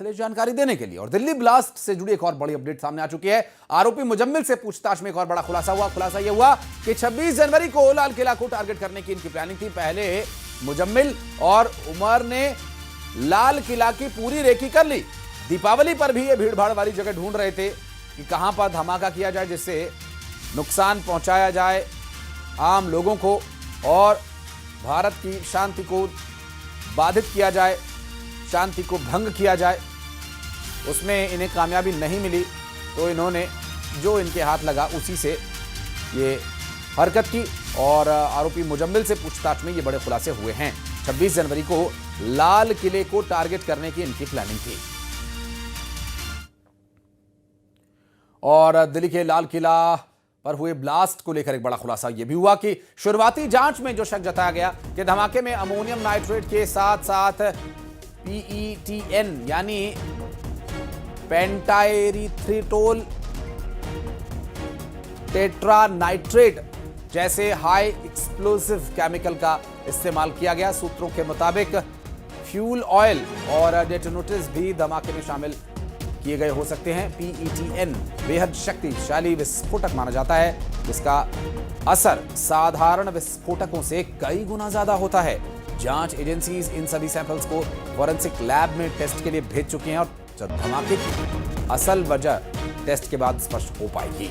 जानकारी देने के लिए। और दिल्ली ब्लास्ट से जुड़ी एक और बड़ी अपडेट सामने आ चुकी है। आरोपी मुजम्मिल से पूछताछ में एक और बड़ा खुलासा हुआ। खुलासा यह हुआ कि 26 जनवरी को लाल किला को टारगेट करने की इनकी प्लानिंग थी। पहले मुजम्मिल और उमर ने लाल किला की पूरी रेकी कर ली। दीपावली पर भी ये भीड़भाड़ वाली जगह ढूंढ रहे थे कि कहां पर धमाका किया जाए जिससे नुकसान पहुंचाया जाए आम लोगों को और भारत की शांति को बाधित किया जाए, शांति को भंग किया जाए। उसमें इन्हें कामयाबी नहीं मिली तो इन्होंने जो इनके हाथ लगा उसी से ये हरकत की। और आरोपी मुजम्मिल से पूछताछ में ये बड़े खुलासे हुए हैं। 26 जनवरी को लाल किले को टारगेट करने की इनकी प्लानिंग थी। और दिल्ली के लाल किला पर हुए ब्लास्ट को लेकर एक बड़ा खुलासा यह भी हुआ कि शुरुआती जांच में जो शक जताया गया कि धमाके में अमोनियम नाइट्रेट के साथ साथ PETN यानी पेंटाएरिथ्रिटोल टेट्रानाइट्रेट जैसे हाई एक्सप्लोसिव केमिकल का इस्तेमाल किया गया। सूत्रों के मुताबिक फ्यूल ऑयल और डेटोनेटर्स भी धमाके में शामिल किए गए हो सकते हैं। PETN बेहद शक्तिशाली विस्फोटक माना जाता है जिसका असर साधारण विस्फोटकों से कई गुना ज्यादा होता है। जांच एजेंसीज इन सभी सैंपल्स को फॉरेंसिक लैब में टेस्ट के लिए भेज चुकी हैं और धमाके की असल वजह टेस्ट के बाद स्पष्ट हो पाएगी।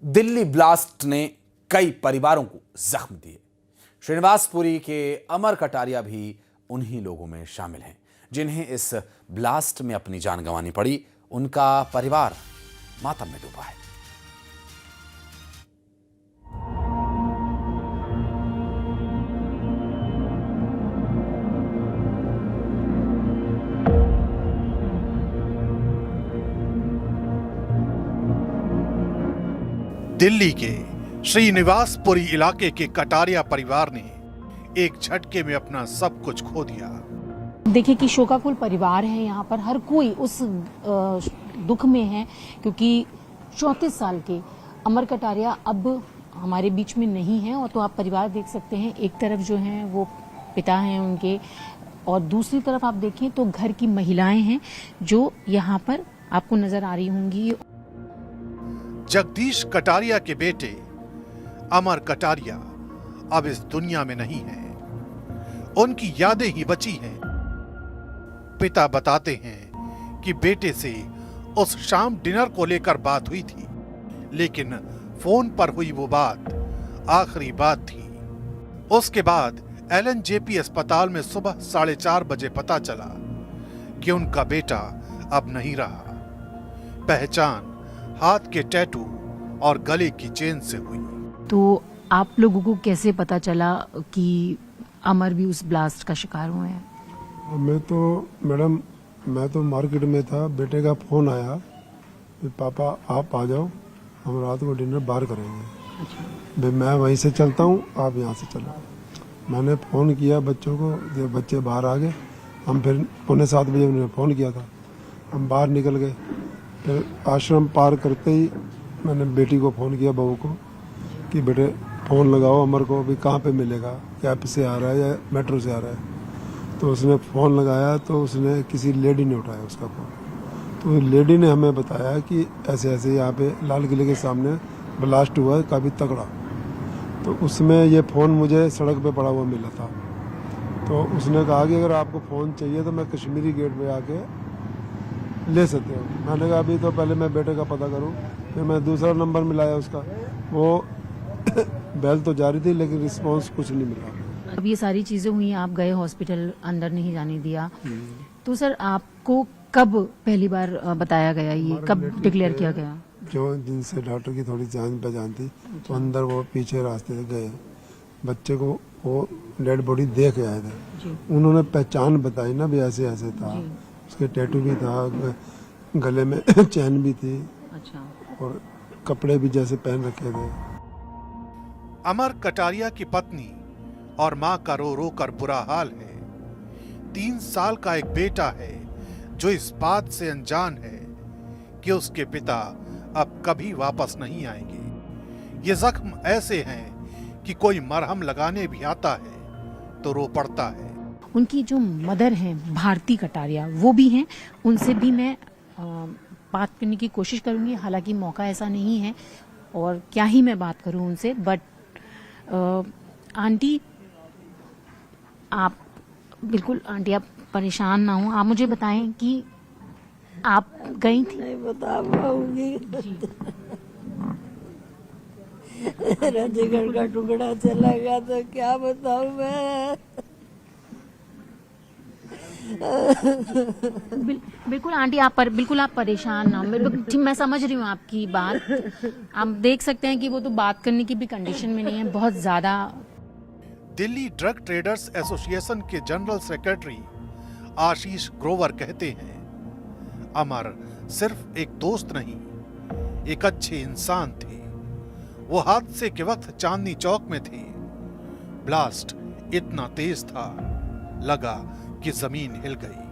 दिल्ली ब्लास्ट ने कई परिवारों को जख्म दिए। श्रीनिवासपुरी के अमर कटारिया भी उन्हीं लोगों में शामिल हैं जिन्हें इस ब्लास्ट में अपनी जान गंवानी पड़ी। उनका परिवार मातम में डूबा है। दिल्ली के श्रीनिवासपुरी इलाके के कटारिया परिवार ने एक झटके में अपना सब कुछ खो दिया। देखिए कि शोकाकुल परिवार है, यहाँ पर हर कोई उस दुख में है क्योंकि 34 साल के अमर कटारिया अब हमारे बीच में नहीं है। और तो आप परिवार देख सकते हैं, एक तरफ जो है वो पिता हैं उनके और दूसरी तरफ आप देखें तो घर की महिलाएं हैं जो यहाँ पर आपको नजर आ रही होंगी। जगदीश कटारिया के बेटे अमर कटारिया अब इस दुनिया में नहीं है। उनकी यादें ही बची हैं। पिता बताते हैं कि बेटे से उस शाम डिनर को लेकर बात हुई थी, लेकिन फोन पर हुई वो बात आखिरी बात थी। उसके बाद LNJP अस्पताल में सुबह 4:30 बजे पता चला कि उनका बेटा अब नहीं रहा। पहचान हाथ के टैटू और गले की चेन से हुई। तो आप लोगों को कैसे पता चला कि अमर भी उस ब्लास्ट का शिकार हुए हैं? मैं तो मैडम मैं तो मार्केट में था, बेटे का फोन आया कि पापा आप आ जाओ, हम रात को डिनर बाहर करेंगे। अच्छा। मैं वहीं से चलता हूँ, आप यहाँ से चलो। मैंने फ़ोन किया बच्चों को, जब बच्चे बाहर आ गए हम फिर 6:45 बजे उन्होंने फ़ोन किया था, हम बाहर निकल गए। फिर आश्रम पार करते ही मैंने बेटी को फ़ोन किया, बहू को, कि बेटे फ़ोन लगाओ अमर को, अभी कहाँ पे मिलेगा, कैब से आ रहा है या मेट्रो से आ रहा है। तो उसने फ़ोन लगाया तो उसने किसी लेडी ने उठाया उसका फ़ोन। तो लेडी ने हमें बताया कि ऐसे ऐसे यहाँ पे लाल किले के सामने ब्लास्ट हुआ है काफ़ी तगड़ा। तो उसमें ये फ़ोन मुझे सड़क पे पड़ा हुआ मिला था। तो उसने कहा कि अगर आपको फ़ोन चाहिए तो मैं कश्मीरी गेट पे आके ले सकते हो। मैंने कहा अभी तो पहले मैं बेटे का पता करूं। फिर मैं दूसरा नंबर मिलाया उसका, वो बेल तो जारी थी लेकिन रिस्पांस कुछ नहीं मिला। अब ये सारी चीजें हुई, आप गए हॉस्पिटल, अंदर नहीं जाने दिया। तो सर आपको कब पहली बार बताया गया, ये कब डिक्लेयर किया गया? जो जिनसे डॉक्टर की थोड़ी जान पहचान थी तो अंदर वो पीछे रास्ते से गए, बच्चे को वो डेड बॉडी देख आए थे। उन्होंने पहचान बताई ना भी ऐसे ऐसे था, उसके टैटू भी था, गले में चैन भी थी। अच्छा। और कपड़े भी जैसे पहन रखे थे। अमर कटारिया की पत्नी और मां का रो रो कर बुरा हाल है। 3 साल का एक बेटा है जो इस बात से अनजान है कि उसके पिता अब कभी वापस नहीं आएंगे। ये जख्म ऐसे हैं कि कोई मरहम लगाने भी आता है तो रो पड़ता है। उनकी जो मदर हैं भारती कटारिया, वो भी हैं, उनसे भी मैं बात करने की कोशिश करूंगी। हालांकि मौका ऐसा नहीं है और क्या ही मैं बात करूं उनसे। बट आंटी, आप बिल्कुल, आंटी आप परेशान ना हो, आप मुझे बताएं कि आप गई थी? नहीं बता पाऊंगी। मेरा जिगर का टुकड़ा चला गया तो क्या बताऊं मैं। बिल्कुल आंटी, बिल्कुल आप परेशान ना हो। मैं समझ रही हूँ आपकी बात। आप देख सकते हैं कि वो तो बात करने की भी कंडीशन में नहीं है, बहुत ज्यादा। दिल्ली ड्रग ट्रेडर्स एसोसिएशन के जनरल सेक्रेटरी आशीष ग्रोवर कहते हैं, अमर सिर्फ एक दोस्त नहीं, एक अच्छे इंसान थे। वो हादसे के वक्त चांदनी चौक में थे। ब्लास्ट इतना तेज था, लगा कि जमीन हिल गई।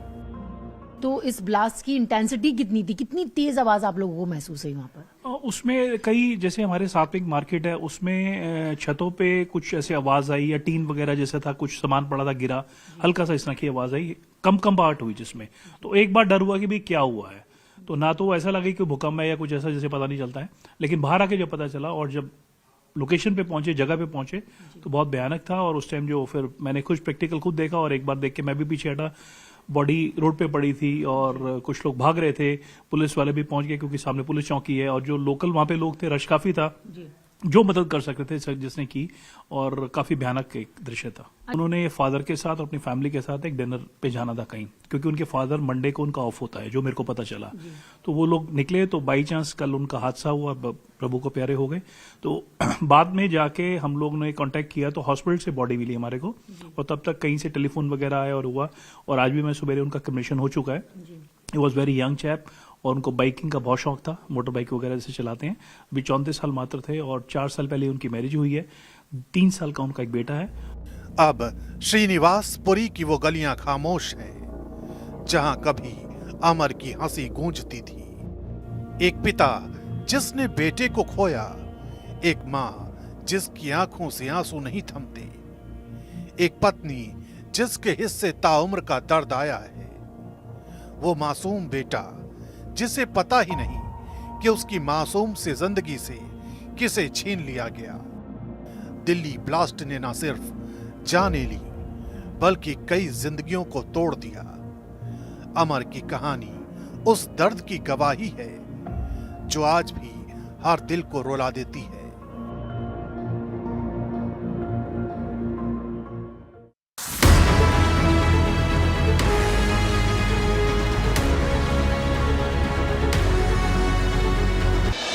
तो इस ब्लास्ट की इंटेंसिटी कितनी थी, कितनी तेज आवाज आप लोगों को महसूस हुई वहां पर? उसमें कई, जैसे हमारे साथ एक मार्केट है, उसमें छतों पे कुछ ऐसे आवाज आई, या टीन वगैरह जैसा था, कुछ सामान पड़ा था गिरा, हल्का सा इस तरह की आवाज आई, कंपाहट हुई जिसमें। तो एक बार डर हुआ कि भाई क्या हुआ है। तो ना तो ऐसा लगे कि भूकंप है या कुछ ऐसा, जैसे पता नहीं चलता है। लेकिन बाहर आके जब पता चला और जब लोकेशन पे पहुंचे, जगह पे पहुंचे, तो बहुत भयानक था। और उस टाइम जो फिर मैंने कुछ प्रैक्टिकल खुद देखा और एक बार देख के मैं भी पीछे हटा। बॉडी रोड पे पड़ी थी और कुछ लोग भाग रहे थे। पुलिस वाले भी पहुंच गए क्योंकि सामने पुलिस चौकी है, और जो लोकल वहां पे लोग थे, रश काफी था, जो मदद कर सकते थे जिसने की। और काफी भयानक एक दृश्य था। उन्होंने फादर के साथ और अपनी फैमिली के साथ एक डिनर पे जाना था कहीं, क्योंकि उनके फादर मंडे को उनका ऑफ होता है, जो मेरे को पता चला। तो वो लोग निकले, तो बाई चांस कल उनका हादसा हुआ, प्रभु को प्यारे हो गए। तो बाद में जाके हम लोग ने कांटेक्ट किया, तो हॉस्पिटल से बॉडी मिली हमारे को, और तब तक कहीं से टेलीफोन वगैरह आया और हुआ। और आज भी मैं सुबह उनका कमीशन हो चुका है। He was very young chap, और उनको बाइकिंग का बहुत शौक था, मोटर बाइक वगैरह जैसे चलाते हैं। अभी 34 साल मात्र थे, और 4 साल पहले उनकी मैरिज हुई है। 3 साल का उनका एक बेटा है। अब श्रीनिवासपुरी की वो गलियां खामोश हैं जहां कभी अमर की हंसी गूंजती थी। एक पिता जिसने बेटे को खोया, एक मां जिसकी आंखों से आंसू नहीं थमते, एक पत्नी जिसके हिस्से ताउम्र का दर्द आया है, वो मासूम बेटा जिसे पता ही नहीं कि उसकी मासूम से जिंदगी से किसे छीन लिया गया। दिल्ली ब्लास्ट ने न सिर्फ जानें ली, बल्कि कई जिंदगियों को तोड़ दिया। अमर की कहानी उस दर्द की गवाही है जो आज भी हर दिल को रुला देती है।